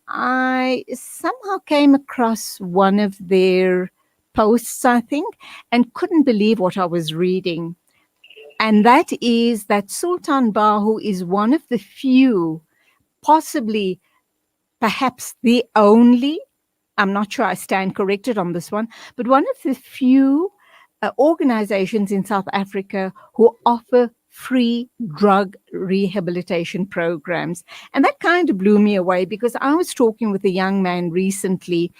I somehow came across one of their posts, I think, and couldn't believe what I was reading. And that is that Sultan Bahu is one of the few, possibly perhaps the only, I'm not sure I stand corrected on this one, but one of the few organizations in South Africa who offer free drug rehabilitation programs. And that kind of blew me away because I was talking with a young man recently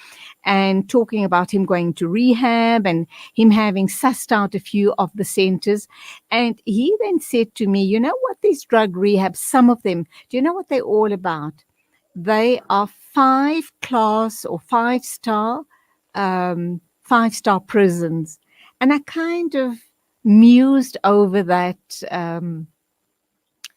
and talking about him going to rehab and him having sussed out a few of the centers. And he then said to me, you know what, these drug rehabs, some of them, do you know what they're all about? They are 5-class or 5-star, 5-star prisons. And I kind of mused over that,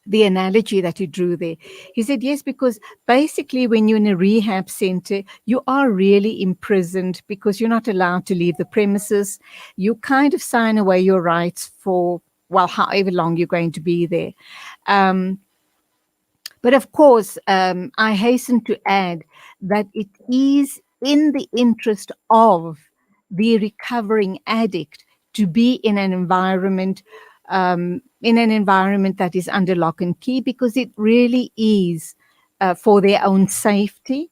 the analogy that he drew there. He said, yes, because basically when you're in a rehab center, you are really imprisoned because you're not allowed to leave the premises. You kind of sign away your rights for, well, however long you're going to be there. But of course, I hasten to add that it is in the interest of the recovering addict to be in an environment that is under lock and key, because it really is for their own safety.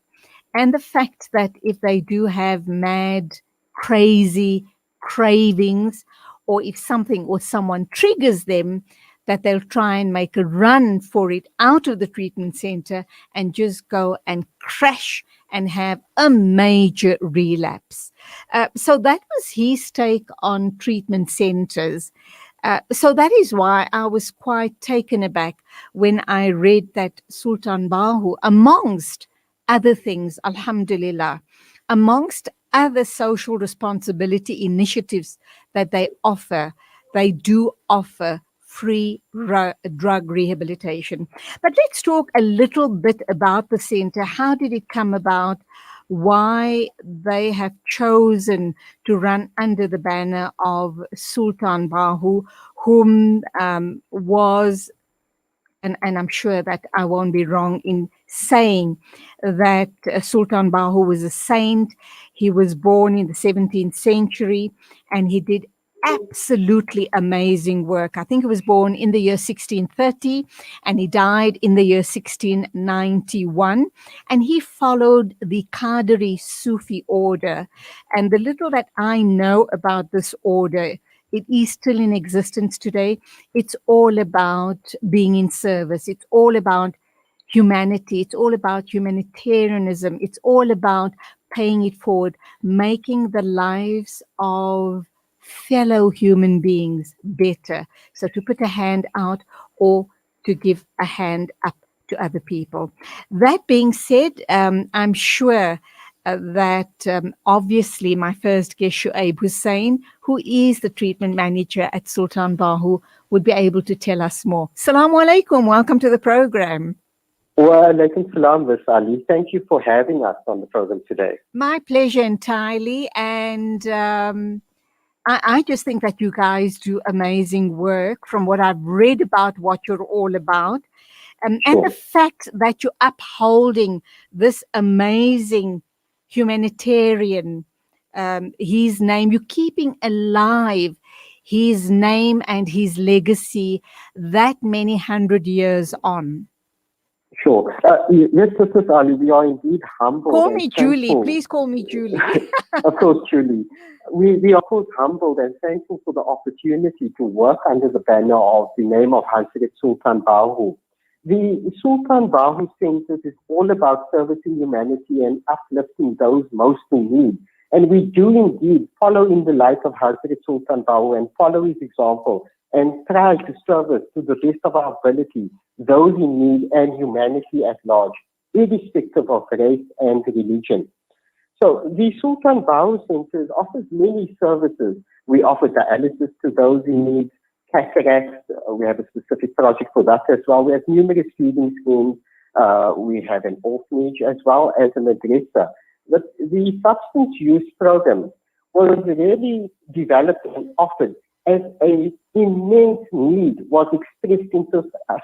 And the fact that if they do have mad, crazy cravings, or if something or someone triggers them, that they'll try and make a run for it out of the treatment center and just go and crash and have a major relapse. So that was his take on treatment centers. So that is why I was quite taken aback when I read that Sultan Bahu, amongst other things, alhamdulillah, amongst other social responsibility initiatives that they do offer free drug rehabilitation. But let's talk a little bit about the center. How did it come about? Why they have chosen to run under the banner of Sultan Bahu, whom was, and I'm sure that I won't be wrong in saying that Sultan Bahu was a saint. He was born in the 17th century and he did absolutely amazing work. I think he was born in the year 1630 and he died in the year 1691. And he followed the Qadri Sufi order. And the little that I know about this order, it is still in existence today. It's all about being in service. It's all about humanity. It's all about humanitarianism. It's all about paying it forward, making the lives of fellow human beings better. So to put a hand out or to give a hand up to other people. That being said, I'm sure that obviously my first guest, Shuaib Hoosain, who is the treatment manager at Sultan Bahu, would be able to tell us more. Assalamu alaikum. Welcome to the program. Wa alaikum salam, Miss Ali. Thank you for having us on the program today. My pleasure entirely. And I just think that you guys do amazing work from what I've read about what you're all about. Sure. And the fact that you're upholding this amazing humanitarian, his name, you're keeping alive his name and his legacy that many 100 years on. Sure. Yes, Mrs. Ali, we are indeed humbled. Call me Julie. Please call me Julie. Of course, Julie. We are, of course, humbled and thankful for the opportunity to work under the banner of the name of Hazrat Sultan Bahu. The Sultan Bahu Centre is all about servicing humanity and uplifting those most in need. And we do indeed follow in the light of Hazrat Sultan Bahu and follow his example and try to service to the best of our ability those in need and humanity at large, irrespective of race and religion. So the Sultan Bahu Centre offers many services. We offer dialysis to those in need, cataracts. We have a specific project for that as well. We have numerous feeding schemes. We have an orphanage as well as an madrasa. But the substance use program was really developed and offered as an immense need was expressed in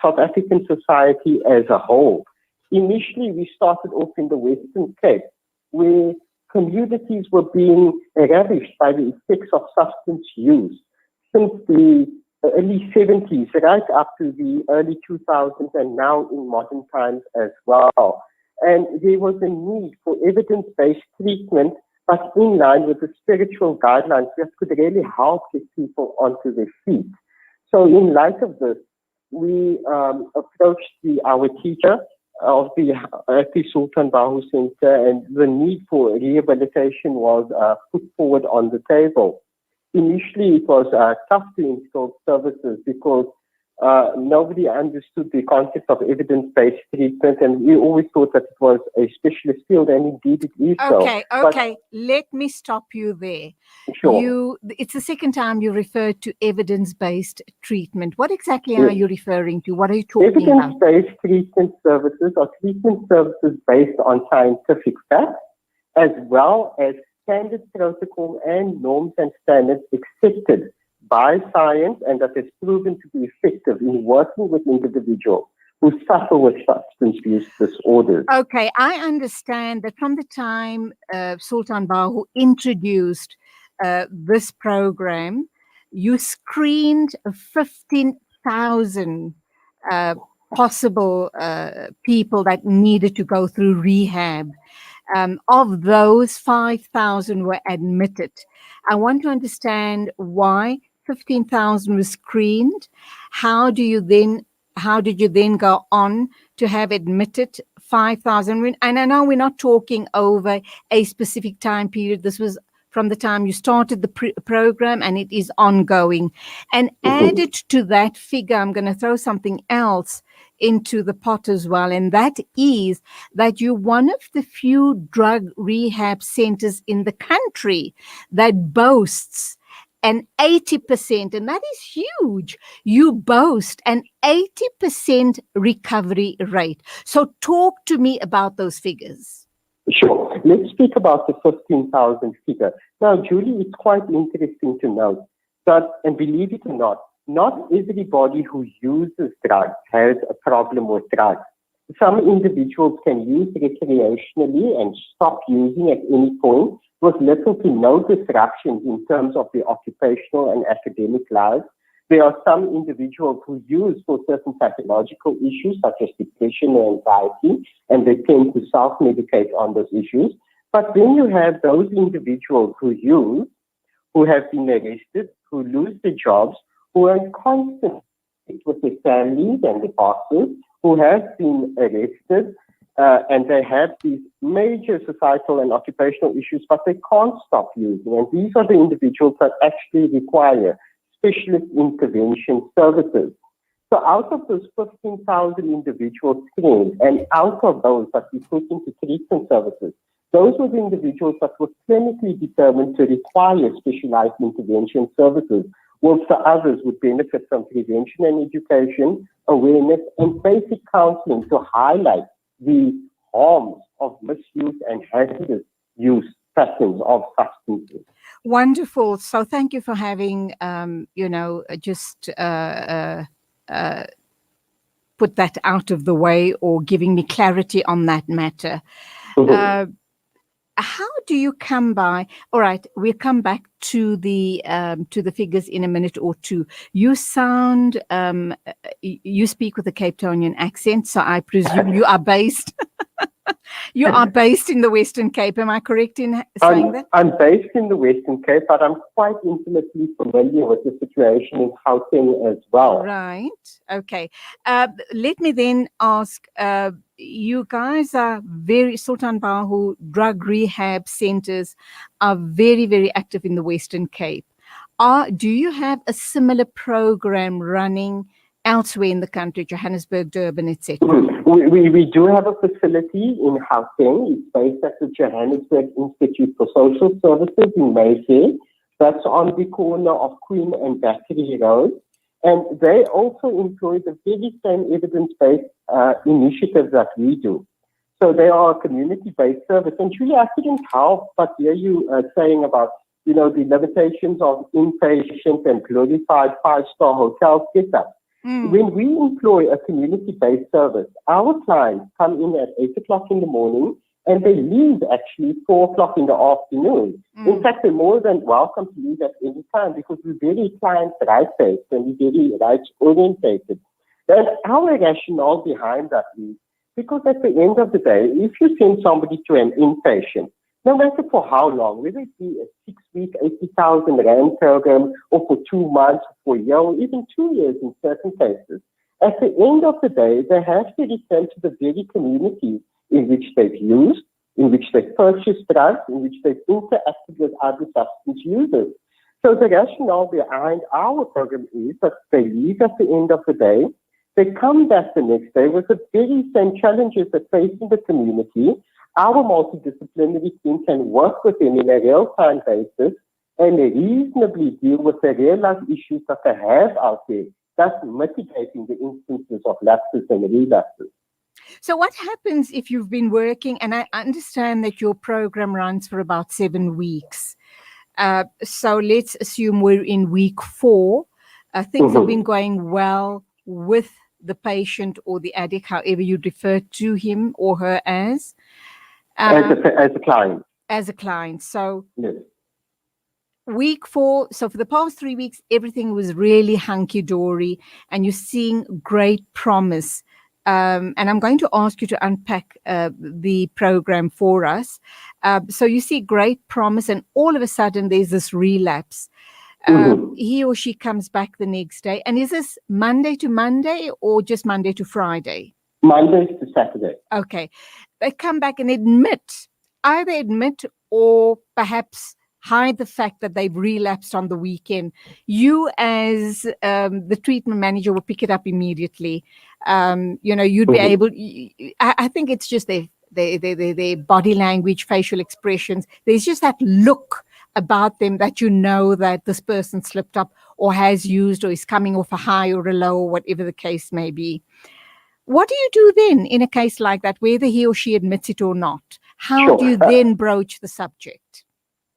South African society as a whole. initially we started off in the Western Cape, where communities were being ravished by the effects of substance use since the early 70s, right up to the early 2000s, and now in modern times as well. And there was a need for evidence-based treatment, but in line with the spiritual guidelines that could really help get people onto their feet. So in light of this, we approached our teacher of the Sultan Bahu Centre, and the need for rehabilitation was put forward on the table. Initially, it was tough to install services because nobody understood the concept of evidence-based treatment, and we always thought that it was a specialist field, and indeed it is so. Okay. Let me stop you there. Sure. It's the second time you referred to evidence-based treatment. What exactly are you referring to? What are you talking about? Evidence-based treatment services are treatment services based on scientific facts, as well as standard protocol and norms and standards accepted by science, and that has proven to be effective in working with individuals who suffer with substance use disorders. Okay, I understand that from the time Sultan Bahu introduced this program, you screened 15,000 possible people that needed to go through rehab. Of those, 5,000 were admitted. I want to understand why 15,000 was screened. How did you then go on to have admitted 5,000? And I know we're not talking over a specific time period. This was from the time you started the program, and it is ongoing. And added to that figure, I'm going to throw something else into the pot as well, and that is that you're one of the few drug rehab centers in the country that boasts an 80%, and that is huge. You boast an 80% recovery rate. So talk to me about those figures. Sure. Let's speak about the 15,000 figure. Now, Julie, it's quite interesting to note that, and believe it or not everybody who uses drugs has a problem with drugs. Some individuals can use recreationally and stop using at any point with little to no disruptions in terms of their occupational and academic lives. There are some individuals who use for certain pathological issues such as depression or anxiety, and they tend to self-medicate on those issues. But then you have those individuals who use, who have been arrested, who lose their jobs, who are in constant contact with their families and their partners, who have been arrested, and they have these major societal and occupational issues, but they can't stop using. And these are the individuals that actually require specialist intervention services. So out of those 15,000 individuals screened, and out of those that we put into treatment services, those were the individuals that were clinically determined to require specialized intervention services, whilst the others would benefit from prevention and education, awareness, and basic counseling to highlight the harms of misuse and hazardous use patterns of substances. Wonderful. So thank you for having, just put that out of the way, or giving me clarity on that matter. Mm-hmm. How do you come by? All right, we'll come back to the figures in a minute or two. You sound, you speak with a Cape Townian accent, so I presume you are based. You are based in the Western Cape. Am I correct in saying that? I'm based in the Western Cape, but I'm quite intimately familiar with the situation in Gauteng as well. Right. Okay. Let me then ask, you guys are Sultan Bahu drug rehab centers are very, very active in the Western Cape. Do you have a similar program running elsewhere in the country, Johannesburg, Durban, etc.? We do have a facility in Gauteng. It's based at the Johannesburg Institute for Social Services in Mayfair. That's on the corner of Queen and Battery Road. And they also employ the very same evidence-based initiatives that we do. So they are a community-based service. And Julie, I couldn't help but hear you saying about, the limitations of inpatient and glorified five-star hotel setup. When we employ a community-based service, our clients come in at 8 o'clock in the morning and they leave actually 4 o'clock in the afternoon. In fact, they're more than welcome to leave at any time because we're very client right-based and we're very rights-orientated. And our rationale behind that is because at the end of the day, if you send somebody to an inpatient, no matter for how long, whether it be a 6-week, 80,000 Rand program, or for 2 months, for a year, or even 2 years in certain cases, at the end of the day, they have to return to the very community in which they've used, in which they've purchased drugs, in which they've interacted with other substance users. So the rationale behind our program is that they leave at the end of the day, they come back the next day with the very same challenges that facing the community. Our multidisciplinary team can work with them in a real-time basis and reasonably deal with the real-life issues that they have out there, thus mitigating the instances of lapses and relapses. So what happens if you've been working, and I understand that your program runs for about 7 weeks. So let's assume we're in week 4. Things have been going well with the patient or the addict, however you refer to him or her as. As a client. As a client. So yes. Week 4, so for the past 3 weeks, everything was really hunky-dory and you're seeing great promise. And I'm going to ask you to unpack the program for us. So you see great promise and all of a sudden there's this relapse. He or she comes back the next day. And is this Monday to Monday or just Monday to Friday? Monday to Saturday. Okay. They come back and either admit or perhaps hide the fact that they've relapsed on the weekend. You as the treatment manager will pick it up immediately. You'd be able, I think it's just their body language, facial expressions. There's just that look about them that you know that this person slipped up or has used or is coming off a high or a low or whatever the case may be. What do you do then in a case like that, whether he or she admits it or not? How do you then broach the subject?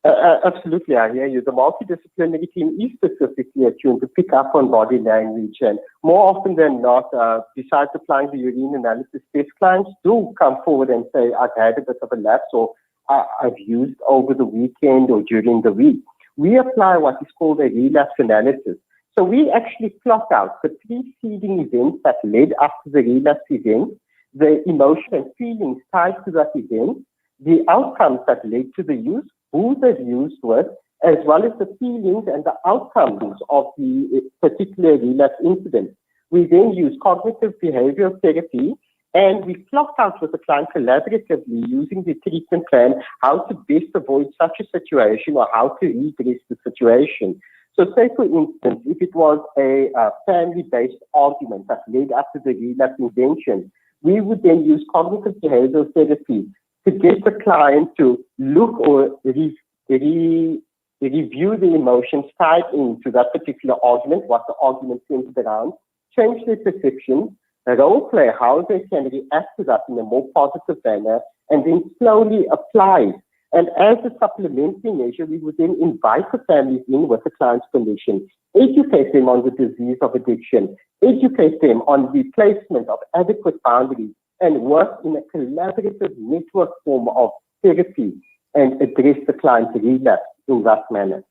Absolutely, I hear you. The multidisciplinary team is specifically attuned to pick up on body language, and more often than not, besides applying the urine analysis test, clients do come forward and say, I've had a bit of a lapse, or I've used over the weekend or during the week. We apply what is called a relapse analysis. So we actually plot out the preceding events that led up to the relapse event, the emotion and feelings tied to that event, the outcomes that led to the use, who they've used with, as well as the feelings and the outcomes of the particular relapse incident. We then use cognitive behavioral therapy and we plot out with the client collaboratively using the treatment plan how to best avoid such a situation or how to redress the situation. So say, for instance, if it was a family-based argument that led up to the relapse intervention, we would then use cognitive behavioral therapy to get the client to look or review the emotions tied into that particular argument, what the argument centered around, change their perception, role play how they can react to that in a more positive manner, and then slowly apply it. And as a supplementary measure, we would then invite the families in with the client's permission, educate them on the disease of addiction, educate them on the placement of adequate boundaries, and work in a collaborative network form of therapy and address the client's relapse in that manner.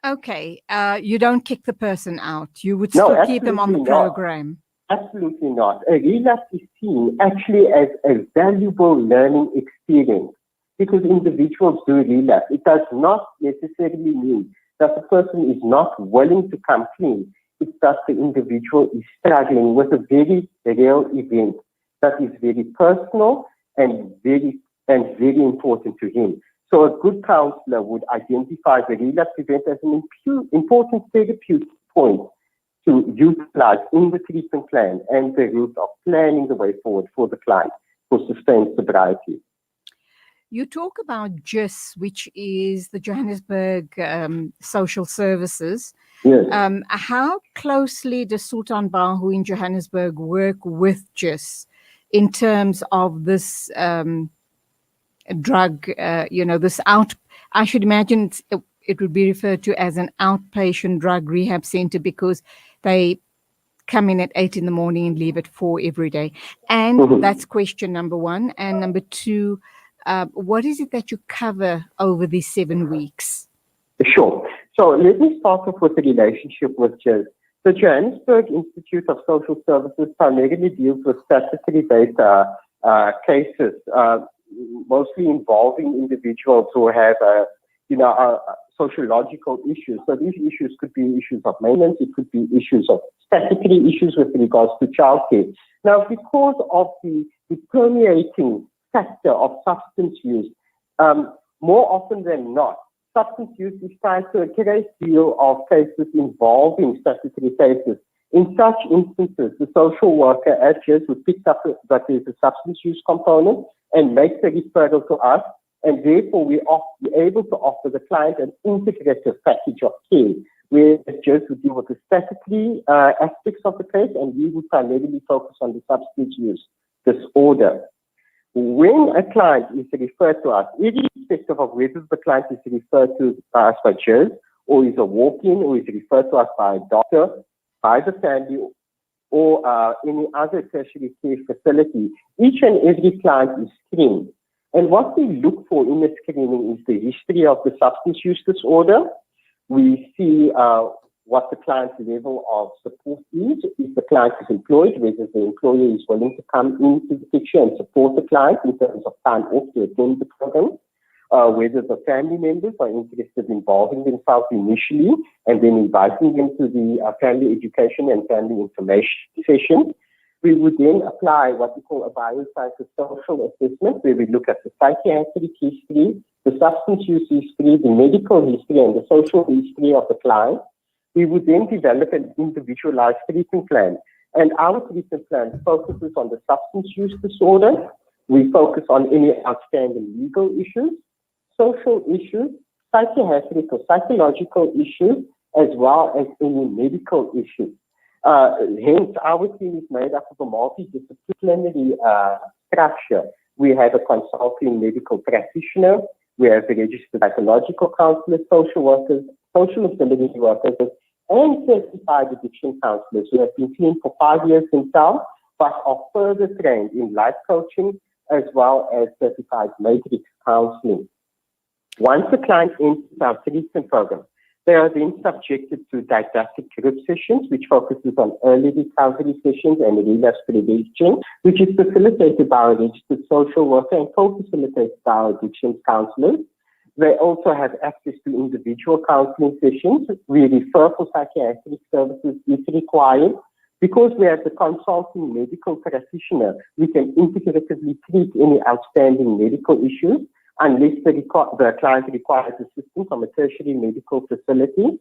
Okay. You don't kick the person out. You would still keep them on the program. Absolutely not. A relapse is seen actually as a valuable learning experience because individuals do relapse. It does not necessarily mean that the person is not willing to come clean. It's that the individual is struggling with a very real event that is very personal and very important to him. So a good counselor would identify the relapse event as an important therapeutic point to utilize in the treatment plan and the route of planning the way forward for the client for sustained sobriety. You talk about JIS, which is the Johannesburg Social Services. Yes. How closely does Sultan Bahu in Johannesburg work with JIS in terms of this drug, I should imagine it would be referred to as an outpatient drug rehab center because they come in at 8 in the morning and leave at 4 every day? And that's question number one. And number two, what is it that you cover over these 7 weeks? Sure. So let me start off with the relationship with JIS. The Johannesburg Institute of Social Services primarily deals with statutory-based cases, mostly involving individuals who have, sociological issues. So these issues could be issues of maintenance, it could be issues of statutory issues with regards to childcare. Now, because of the permeating factor of substance use, more often than not, substance use is tied to a great deal of cases involving statutory cases. In such instances, the social worker at JIS would pick up that there's a substance use component and makes a referral to us, and therefore we are able to offer the client an integrated package of care, where JIS would deal with the statutory aspects of the case, and we would primarily focus on the substance use disorder. When a client is referred to us, irrespective of whether the client is referred to us by JIS, or is a walk-in, or is referred to us by a doctor, by the family, or any other tertiary care facility, each and every client is screened. And what we look for in the screening is the history of the substance use disorder. We see what the client's level of support is, if the client is employed, whether the employer is willing to come into the picture and support the client in terms of time off to attend the program, whether the family members are interested in involving themselves initially and then inviting them to the family education and family information session. We would then apply what we call a biopsychosocial assessment, where we look at the psychiatric history, the substance use history, the medical history, and the social history of the client. We would then develop an individualized treatment plan. And our treatment plan focuses on the substance use disorder. We focus on any outstanding legal issues, social issues, psychiatric or psychological issues, as well as any medical issues. Hence, our team is made up of a multidisciplinary structure. We have a consulting medical practitioner, we have registered psychological counselors, social workers, social ability workers, and certified addiction counselors who have been trained for 5 years themselves, but are further trained in life coaching as well as certified matrix counseling. Once the client enters our treatment program, they are then subjected to didactic group sessions, which focuses on early recovery sessions and relapse prevention, which is facilitated by our registered social worker and co-facilitated by our addiction counselors. They also have access to individual counseling sessions. We refer for psychiatric services if required. Because we have the consulting medical practitioner, we can integratively treat any outstanding medical issues unless the client requires assistance from a tertiary medical facility.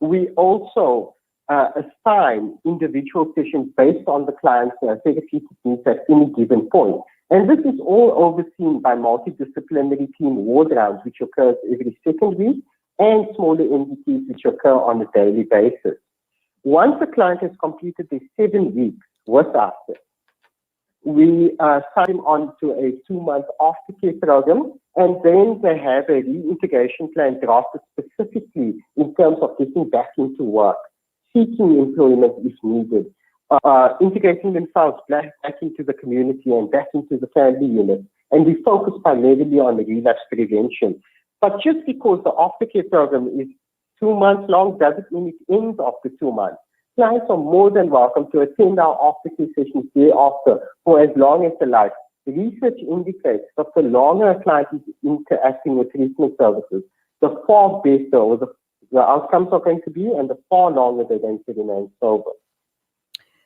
We also assign individual sessions based on the client's therapeutic needs at any given point. And this is all overseen by multidisciplinary team ward rounds, which occurs every second week, and smaller MDTs, which occur on a daily basis. Once the client has completed their 7 weeks with us, we sign them on to a 2-month aftercare program, and then they have a reintegration plan drafted specifically in terms of getting back into work, seeking employment if needed, integrating themselves back into the community and back into the family unit. And we focus primarily on the relapse prevention. But just because the aftercare program is 2 months long doesn't mean it ends after 2 months. Clients are more than welcome to attend our aftercare sessions thereafter for as long as they like. Research indicates that the longer a client is interacting with treatment services, the far better or the outcomes are going to be, and the far longer they're going to remain sober.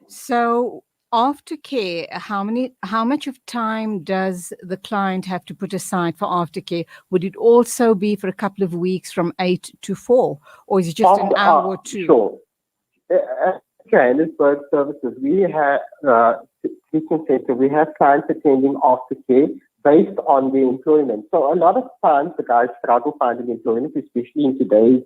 So aftercare, how much of time does the client have to put aside for aftercare? Would it also be for a couple of weeks from 8 to 4, or is it just an hour or two? Sure. At Johannesburg Services, we have treatment center. We have clients attending aftercare based on their employment. So a lot of times the guys struggle finding employment, especially in today's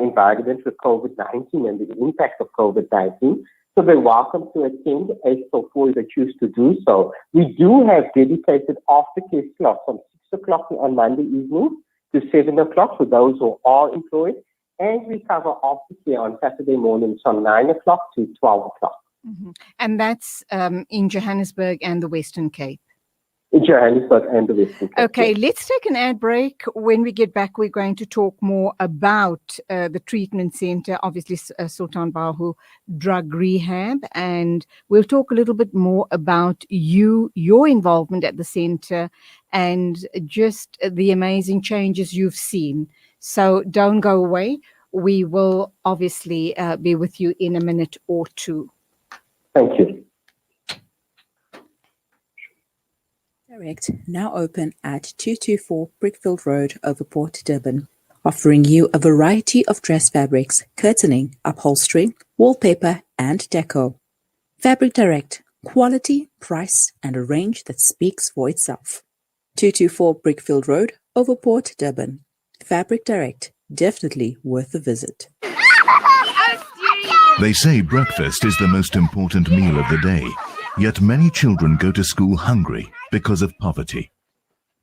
environment with COVID-19 and the impact of COVID-19. So they're welcome to attend 8 till 4 if they choose to do so. We do have dedicated aftercare slots from 6 o'clock on Monday evening to 7 o'clock for those who are employed, And we cover aftercare on Saturday mornings from 9 o'clock to 12 o'clock. And that's in Johannesburg and the Western Cape. In Johannesburg and the Western Cape. Okay, let's take an ad break. When we get back, we're going to talk more about the treatment center, obviously Sultan Bahu Drug Rehab, and we'll talk a little bit more about your involvement at the center and just the amazing changes you've seen. So don't go away. We will obviously be with you in a minute or two. Thank you. Direct, now open at 224 Brickfield Road, Overport, Durban, offering you a variety of dress fabrics, curtaining, upholstery, wallpaper, and deco. Fabric Direct, quality, price, and a range that speaks for itself. 224 Brickfield Road, Overport, Durban. Fabric Direct, definitely worth a visit. They say breakfast is the most important meal of the day, yet many children go to school hungry because of poverty.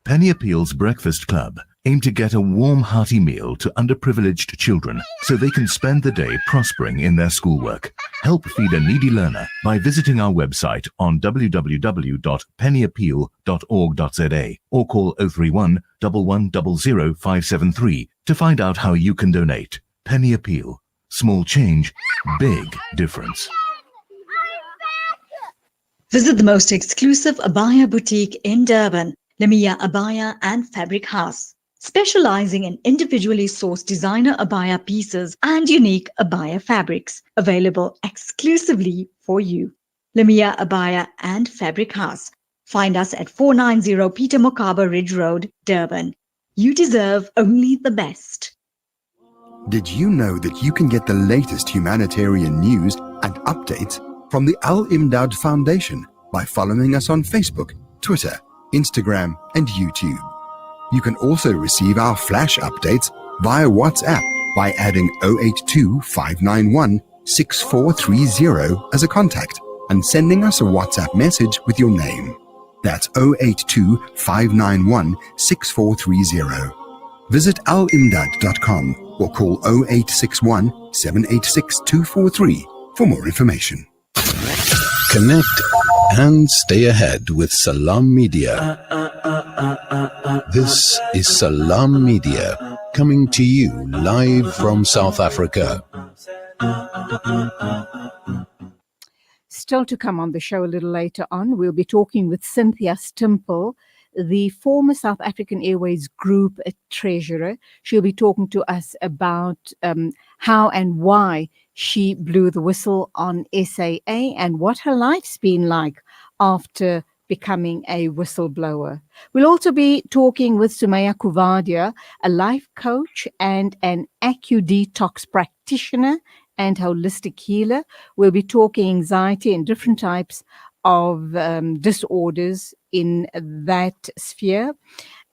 Penny Appeal's Breakfast Club aim to get a warm, hearty meal to underprivileged children so they can spend the day prospering in their schoolwork. Help feed a needy learner by visiting our website on www.pennyappeal.org.za or call 031 1100 573 to find out how you can donate. Penny Appeal. Small change, big difference. Visit the most exclusive abaya boutique in Durban, Lemia Abaya and Fabric House, specializing in individually sourced designer abaya pieces and unique abaya fabrics, available exclusively for you. Lemia Abaya and Fabric House. Find us at 490 Peter Mokaba Ridge Road, Durban. You deserve only the best. Did you know that you can get the latest humanitarian news and updates from the Al-Imdad Foundation by following us on Facebook, Twitter, Instagram, and YouTube? You can also receive our flash updates via WhatsApp by adding 082 591 6430 as a contact and sending us a WhatsApp message with your name. That's 082 591 6430. Visit alimdad.com or call 0861 786 243 for more information. Connect and stay ahead with Salam Media. This is Salam Media, coming to you live from South Africa. Still to come on the show a little later on, we'll be talking with Cynthia Stimple, the former South African Airways Group treasurer. She'll be talking to us about how and why she blew the whistle on SAA and what her life's been like after becoming a whistleblower. We'll also be talking with Sumaya Kuvadia, a life coach and an AcuDetox practitioner and holistic healer. We'll be talking anxiety and different types of disorders in that sphere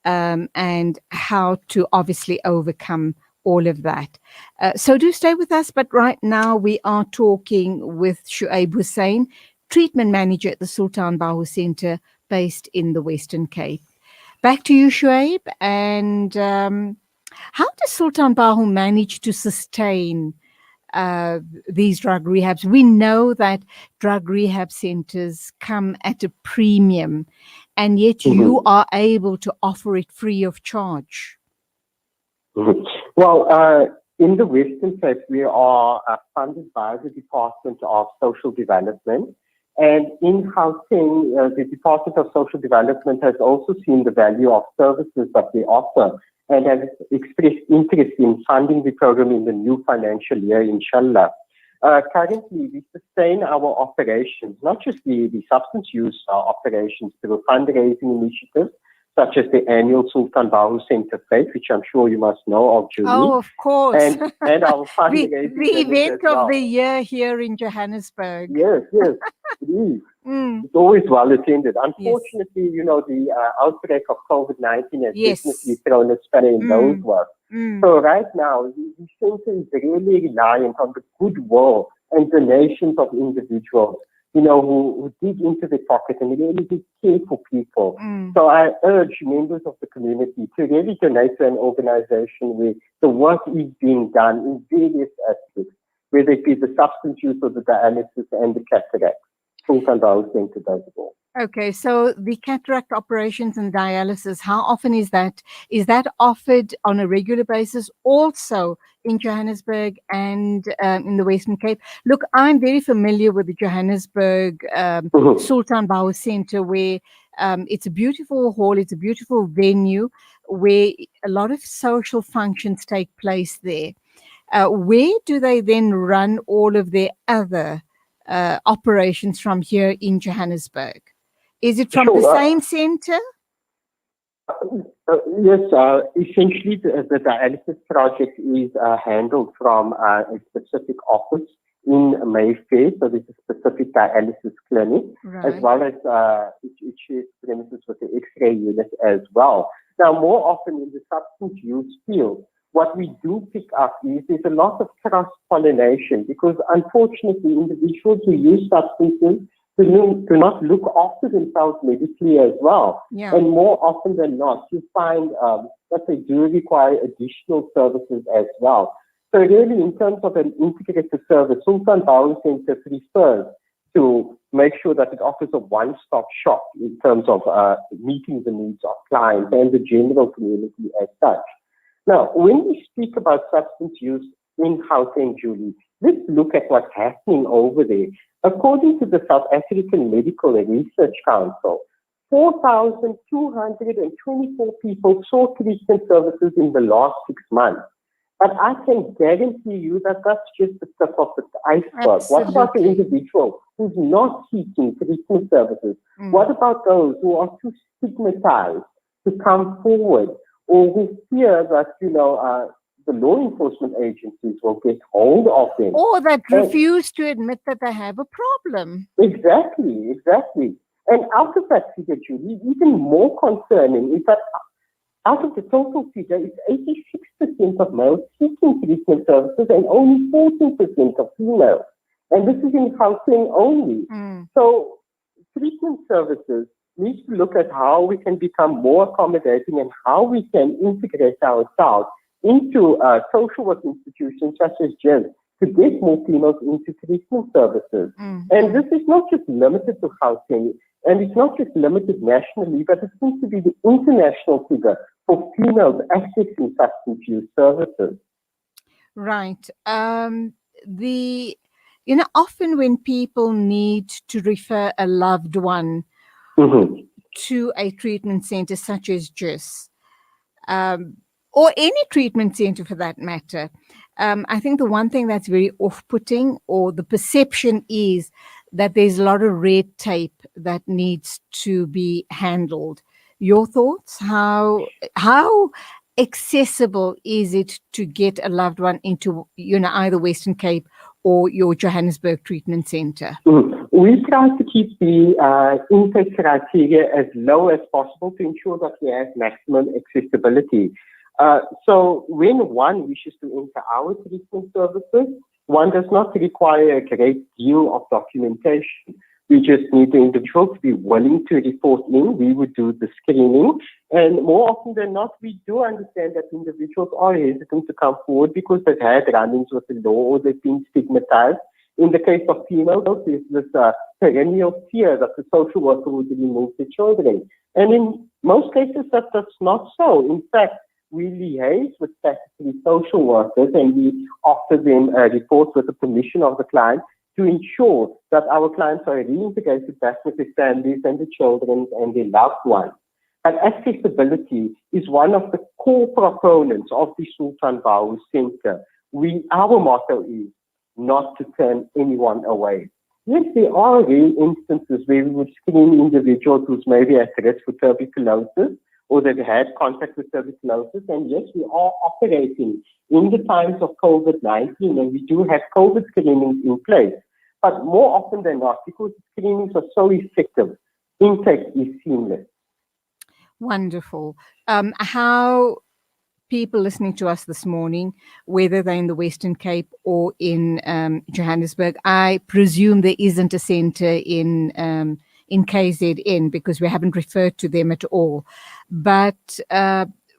and how to obviously overcome all of that. So do stay with us. But right now we are talking with Shuaib Hoosain, treatment manager at the Sultan Bahu Centre based in the Western Cape. Back to you, Shuaib. And how does Sultan Bahu manage to sustain these drug rehabs? We know that drug rehab centers come at a premium, and yet you are able to offer it free of charge. Well, in the Western Cape, we are funded by the Department of Social Development. And in Gauteng, the Department of Social Development has also seen the value of services that we offer and has expressed interest in funding the program in the new financial year, inshallah. Currently, we sustain our operations, not just the substance use operations, through fundraising initiatives, such as the annual Sultan Bahu Centre Fete, which I'm sure you must know of, Julie. Oh, of course. And our fundraising. the event of the year here in Johannesburg. Yes, it is. It's always well attended. Unfortunately, you know, the outbreak of COVID-19 has definitely thrown a spanner in those work. So right now, the centre is really reliant on the goodwill and donations of individuals. who dig into their pocket and really do care for people. So I urge members of the community to really donate to an organization where the work is being done in various aspects, whether it be the substance use or the dialysis and the cataract. Sultan Bahu Centre does it all. Okay, so the cataract operations and dialysis, how often is that? Is that offered on a regular basis also in Johannesburg and in the Western Cape? Look, I'm very familiar with the Johannesburg Sultan Bahu Centre, where it's a beautiful hall, it's a beautiful venue where a lot of social functions take place there. Where do they then run all of their other operations from here in Johannesburg? Is it from the same centre? Yes, essentially the dialysis project is handled from a specific office in Mayfair. So there's a specific dialysis clinic, as well as it shares premises with the X-ray unit as well. Now, more often in the substance use field, what we do pick up is there's a lot of cross-pollination, because unfortunately individuals who use substances do not look after themselves medically as well. And more often than not, you find that they do require additional services as well. So really, in terms of an integrated service, Sultan Bahu Centre prefers to make sure that it offers a one-stop shop in terms of meeting the needs of clients and the general community as such. Now, when we speak about substance use in Gauteng, Julie, let's look at what's happening over there. According to the South African Medical Research Council, 4,224 people saw treatment services in the last 6 months. But I can guarantee you that that's just the tip of the iceberg. Absolutely. What about the individual who's not seeking treatment services? What about those who are too stigmatized to come forward, or who fear that, the law enforcement agencies will get hold of them? Or that refuse to admit that they have a problem. Exactly. And out of that figure, Julie, even more concerning is that out of the total figure, it's 86% of males seeking treatment services and only 14% of females. And this is in Gauteng only. So treatment services need to look at how we can become more accommodating and how we can integrate ourselves into social work institutions such as gyms to get more females into treatment services. And this is not just limited to Gauteng, and it's not just limited nationally, but it seems to be the international figure for females accessing substance use services. Right. Often when people need to refer a loved one to a treatment center such as JIS, or any treatment center for that matter, I think the one thing that's very off-putting, or the perception, is that there's a lot of red tape that needs to be handled. Your thoughts? How accessible is it to get a loved one into, either Western Cape or your Johannesburg treatment center? We try to keep the intake criteria as low as possible to ensure that we have maximum accessibility. So when one wishes to enter our treatment services, one does not require a great deal of documentation. We just need the individual to be willing to report in. We would do the screening. And more often than not, we do understand that individuals are hesitant to come forward because they've had run-ins with the law or they've been stigmatized. In the case of females, there's this perennial fear that the social worker would remove the children. And in most cases, that's not so. In fact, we liaise with statutory social workers and we offer them a report with the permission of the client to ensure that our clients are reintegrated back with their families and the children and their loved ones. And accessibility is one of the core proponents of the Sultan Bahu Centre. Our motto is not to turn anyone away. Yes, there are rare instances where we would screen individuals who's maybe at risk for tuberculosis or they've had contact with tuberculosis. And yes, we are operating in the times of COVID-19 and we do have COVID screenings in place. But more often than not, because screenings are so effective, intake is seamless. Wonderful. How people listening to us this morning, whether they're in the Western Cape or in Johannesburg, I presume there isn't a centre in KZN because we haven't referred to them at all. But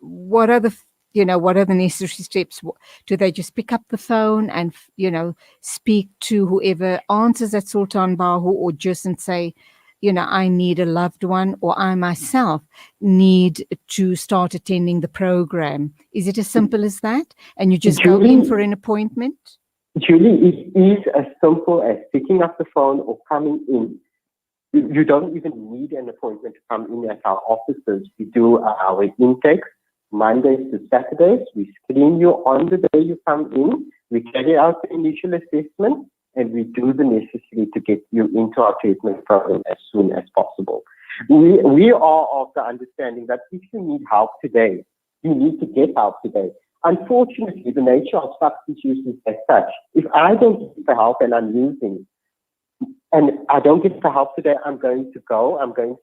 what are the necessary steps? Do they just pick up the phone and speak to whoever answers at Sultan Bahu, or just and say, I need a loved one, or I myself need to start attending the program? Is it as simple as that? And you just go in for an appointment? Julie, it is as simple as picking up the phone or coming in. You don't even need an appointment to come in at our offices. We do our intakes Mondays to Saturdays. We screen you on the day you come in. We carry out the initial assessment, and we do the necessary to get you into our treatment program as soon as possible. We are of the understanding that if you need help today, you need to get help today. Unfortunately, the nature of substance use is as such. If I don't get the help and I'm using, and I don't get the help today, I'm going to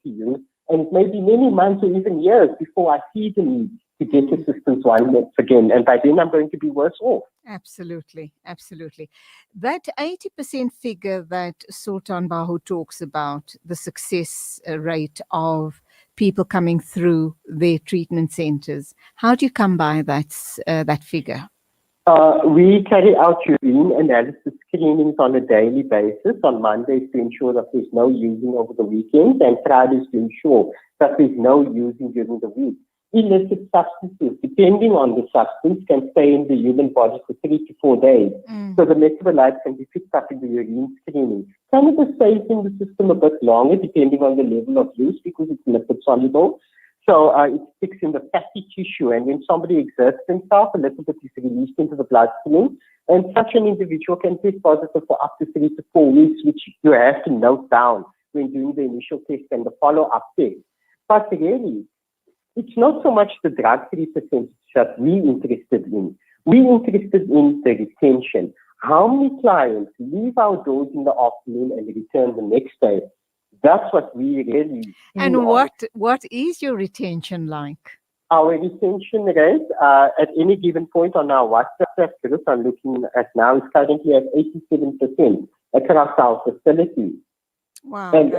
use, and it may be many months or even years before I see the need to get assistance once again, and by then I'm going to be worse off. Absolutely, absolutely. That 80% figure that Sultan Bahu talks about, the success rate of people coming through their treatment centres, how do you come by that figure? We carry out urine analysis screenings on a daily basis on Mondays to ensure that there's no using over the weekends, and Fridays to ensure that there's no using during the week. Illicit substances, depending on the substance, can stay in the human body for 3 to 4 days. So the metabolites can be picked up in the urine screening. Cannabis stays in the system a bit longer, depending on the level of use, because it's lipid soluble. So it sticks in the fatty tissue, and when somebody exerts themselves, a little bit is released into the bloodstream, and such an individual can test positive for up to 3 to 4 weeks, which you have to note down when doing the initial test and the follow-up test. But really, it's not so much the drug-free percentage that we're interested in. We're interested in the retention. How many clients leave our doors in the afternoon and return the next day? That's what we really. And what is your retention like? Our retention rate at any given point on our WhatsApp group I'm looking at now is currently at 87% across our facility. Wow, and,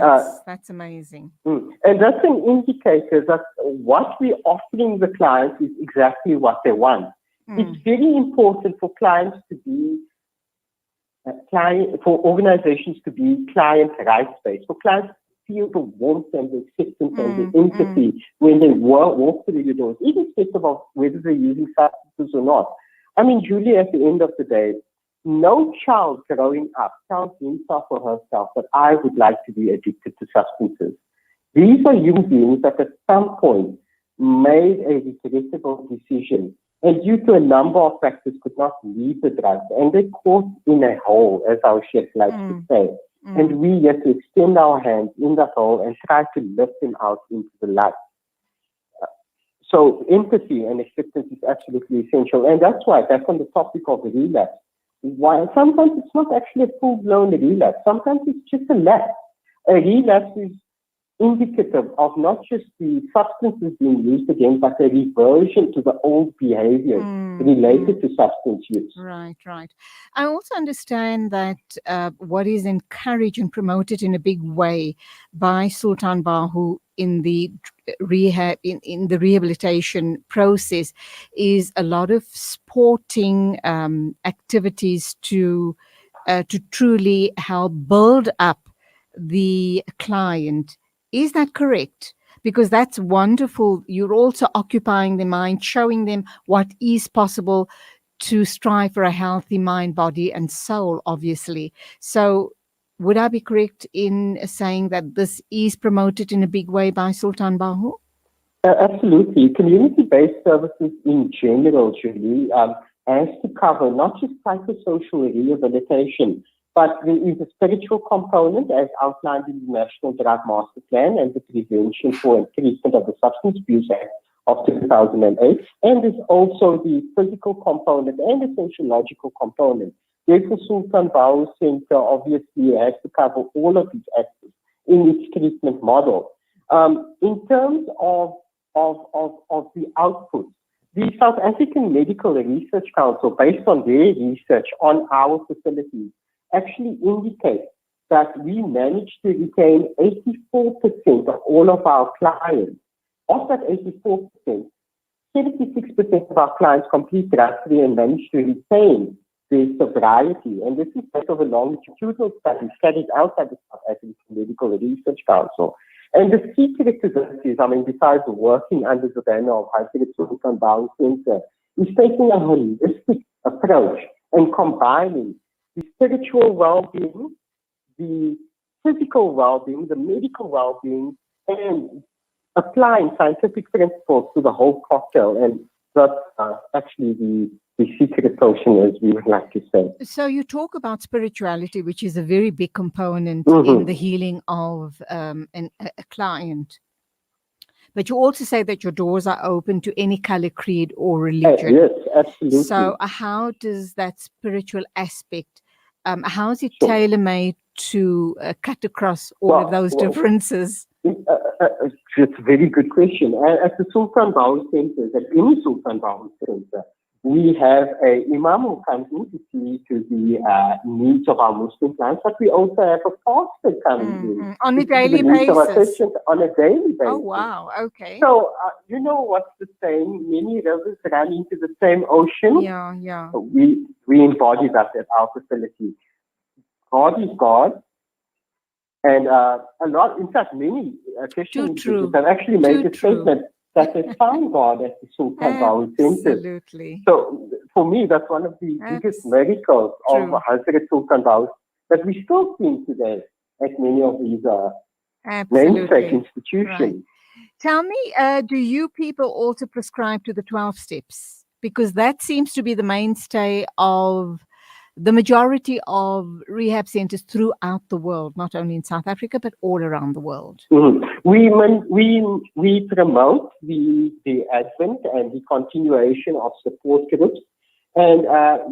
that's amazing. And that's an indicator that what we're offering the clients is exactly what they want. It's very important for clients to be for organizations to be client rights-based, for clients to feel the warmth and the acceptance and the empathy when they walk through your doors, irrespective of whether they're using substances or not. I mean, Julie, at the end of the day, no child growing up tells himself or herself that I would like to be addicted to substances. These are human beings that at some point made a regrettable decision, and due to a number of factors could not leave the drugs, and they're caught in a hole, as our chef likes to say. And we have to extend our hands in that hole and try to lift them out into the light. So empathy and acceptance is absolutely essential, and that's why, back on the topic of relapse, why sometimes it's not actually a full-blown relapse. Sometimes it's just a lapse. A relapse is indicative of not just the substances being used again, but a reversion to the old behavior related to substance use. Right. I also understand that what is encouraged and promoted in a big way by Sultan Bahu in the rehab, in the rehabilitation process, is a lot of sporting activities to truly help build up the client. Is that correct? Because that's wonderful. You're also occupying the mind, showing them what is possible to strive for a healthy mind, body, and soul, obviously. So would I be correct in saying that this is promoted in a big way by Sultan Bahu? Absolutely. Community-based services in general, Julie, has to cover not just psychosocial rehabilitation, but there is a spiritual component as outlined in the National Drug Master Plan and the Prevention for and Treatment of the Substance Abuse Act of 2008. And there's also the physical component and the sociological component. Therefore, Sultan Bahu Centre obviously has to cover all of these aspects in its treatment model. In terms of the output, the South African Medical Research Council, based on their research on our facilities, actually indicates that we managed to retain 84% of all of our clients. Of that 84%, 76% of our clients complete drug-free and managed to retain their sobriety. And this is part of a longitudinal study carried out by the South African Medical Research Council. And the secret to this is, besides working under the banner of Sultan Bahu Centre, is taking a holistic approach and combining the spiritual well-being, the physical well-being, the medical well-being, and applying scientific principles to the whole cocktail. And that's actually the secret potion, as we would like to say. So you talk about spirituality, which is a very big component in the healing of a client. But you also say that your doors are open to any color, creed, or religion. Yes, absolutely. So how does that spiritual aspect, how is it tailor-made to cut across all of those differences? It's a very good question. At the Sultan Bahu Centre, at any Sultan Bahu Centre, we have an imam who comes in to see to the needs of our Muslim clients, but we also have a pastor coming in. On a daily basis? On a daily basis. Oh, wow. Okay. So, you know what's the saying? Many rivers run into the same ocean. Yeah. So we embody that at our facility. God is God. And in fact, many Christians have actually made the statement that they found God at the Sultan Bahu Centre. Absolutely. So for me, that's one of the biggest miracles of Hazrat Sultan Bahu that we still see today at many of these namesake institutions. Right. Tell me, do you people also prescribe to the 12 steps? Because that seems to be the mainstay of the majority of rehab centers throughout the world, not only in South Africa, but all around the world. We promote the advent and the continuation of support groups. And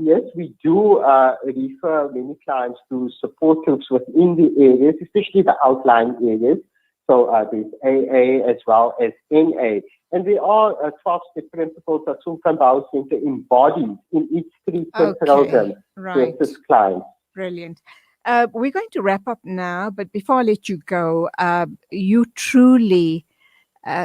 yes, we do refer many clients to support groups within the areas, especially the outlying areas. So there's AA as well as NA. And there are 12-step principles that Sultan Bahu Centre embodies in each treatment program to assist clients. Brilliant. We're going to wrap up now, but before I let you go, you truly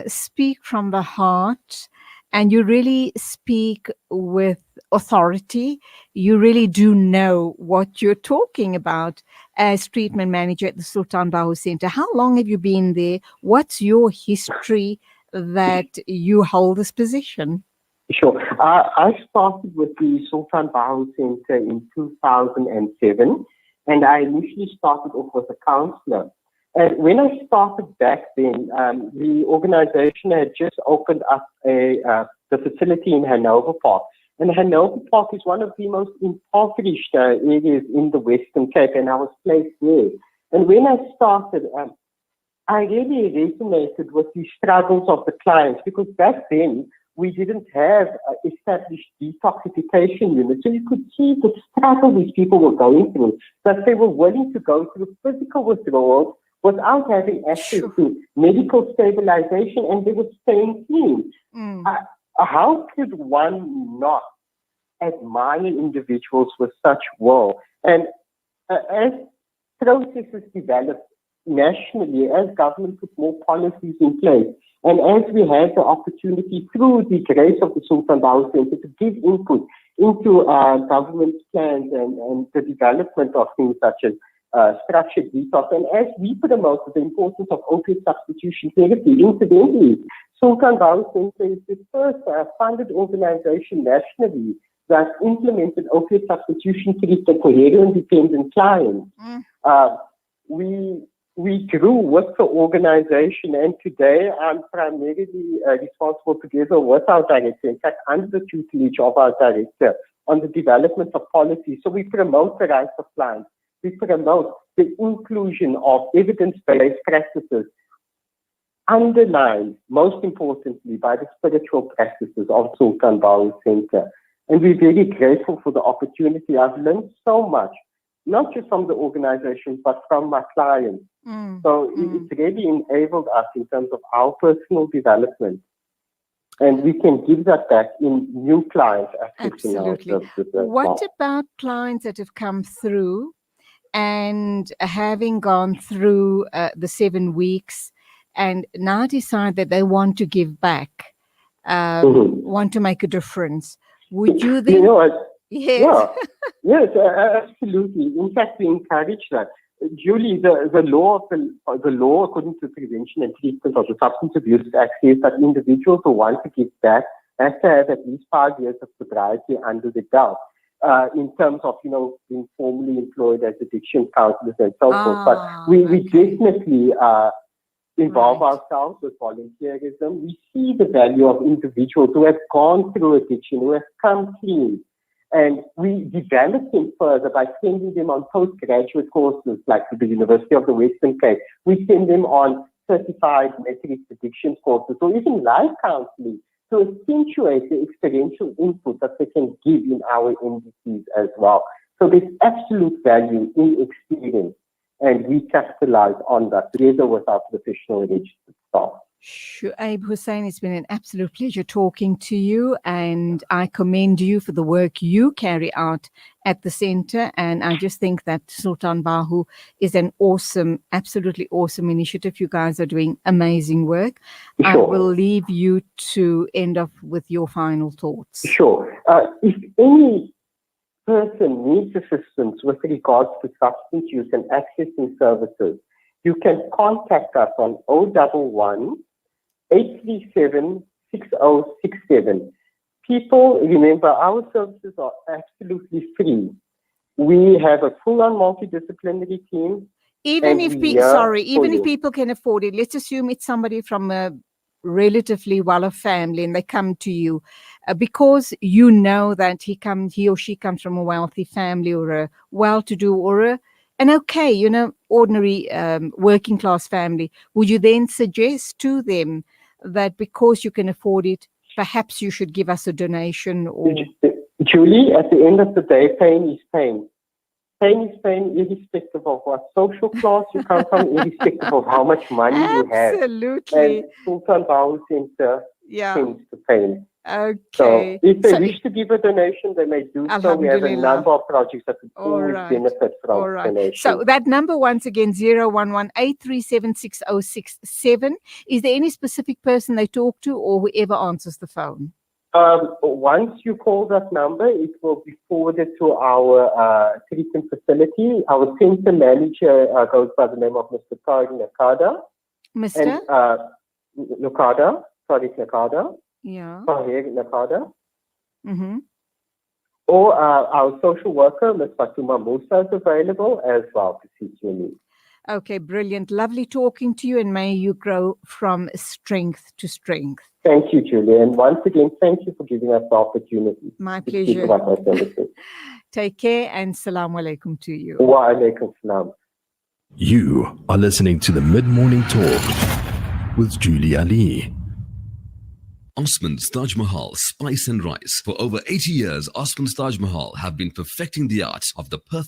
speak from the heart, and you really speak with authority. You really do know what you're talking about as treatment manager at the Sultan Bahu Centre. How long have you been there? What's your history that you hold this position? Sure. I started with the Sultan Bahu Centre in 2007, and I initially started off as a counselor. And when I started back then, the organization had just opened up the facility in Hanover Park. And Hanover Park is one of the most impoverished areas in the Western Cape, and I was placed there. And when I started, I really resonated with the struggles of the clients, because back then we didn't have established detoxification units. So you could see the struggle these people were going through, that they were willing to go through physical withdrawals without having access to medical stabilization, and they were staying clean. How could one not admire individuals with such will? And as processes developed nationally, as government put more policies in place, and as we had the opportunity through the grace of the Sultan Bahu Centre to give input into government plans and the development of things such as structured detox, and as we promoted the importance of opiate substitution therapy, incidentally, Sultan Bahu Centre is the first funded organization nationally that implemented opiate substitution treatment for heroin-dependent clients. We grew with the organization, and today I'm primarily responsible together with our director, in fact, under the tutelage of our director, on the development of policy. So we promote the rights of clients. We promote the inclusion of evidence-based practices, underlined, most importantly, by the spiritual practices of Sultan Bahu Centre. And we're very grateful for the opportunity. I've learned so much, not just from the organization, but from my clients. So it's really enabled us in terms of our personal development. And we can give that back in new clients accessing our Absolutely. services as What well. about clients that have come through and having gone through the 7 weeks and now decide that they want to give back, want to make a difference? Would you then? You know what? Yes. Yeah. Yes, absolutely. In fact, we encourage that. Julie, the law according to Prevention and Treatment of the Substance Abuse Act says that individuals who want to give back have to have at least 5 years of sobriety under the belt. In terms of, being formally employed as addiction counselors and so forth. But we definitely involve ourselves with volunteerism. We see the value of individuals who have gone through addiction, who have come clean. And we develop them further by sending them on postgraduate courses like the University of the Western Cape. We send them on certified matrix addiction courses or even life counseling to accentuate the experiential input that they can give in our MDCs as well. So there's absolute value in experience, and we capitalize on that together with our professional registered staff. Shuaib Hoosain, it's been an absolute pleasure talking to you, and I commend you for the work you carry out at the center. And I just think that Sultan Bahu is an awesome, absolutely awesome initiative. You guys are doing amazing work. Sure. I will leave you to end off with your final thoughts. Sure. If any person needs assistance with regards to substance use and accessing services, you can contact us on 011-837-6067. People, remember, our services are absolutely free. We have a full-on multidisciplinary team. Even if people can afford it, let's assume it's somebody from a relatively well-off family and they come to you because you know that he or she comes from a wealthy family or a well-to-do or an ordinary working class family. Would you then suggest to them that because you can afford it, perhaps you should give us a donation? Or Julie, at the end of the day, pain is pain. Pain is pain irrespective of what social class you come from, irrespective of how much money you have. Absolutely. And Sultan Bahu Centre tends to pain. Okay. So if they wish to give a donation, they may do so. We have a number of projects that would always benefit from donations. So that number, once again, 011-837-6067. Is there any specific person they talk to or whoever answers the phone? Once you call that number, it will be forwarded to our treatment facility. Our center manager goes by the name of Mr. Tariq Nakada. Mr. Nakada. Yeah. Nakada. Mm-hmm. Or our social worker, Ms. Fatuma Musa, is available as well to see your needs. Okay, brilliant. Lovely talking to you, and may you grow from strength to strength. Thank you, Julie. And once again, thank you for giving us the opportunity. My pleasure. Take care, and salam alaikum to you. Wa alaikum salam. You are listening to the Mid-Morning Talk with Julie Alli. Osman's Taj Mahal Spice and Rice. For over 80 years, Osman's Taj Mahal have been perfecting the art of the perfect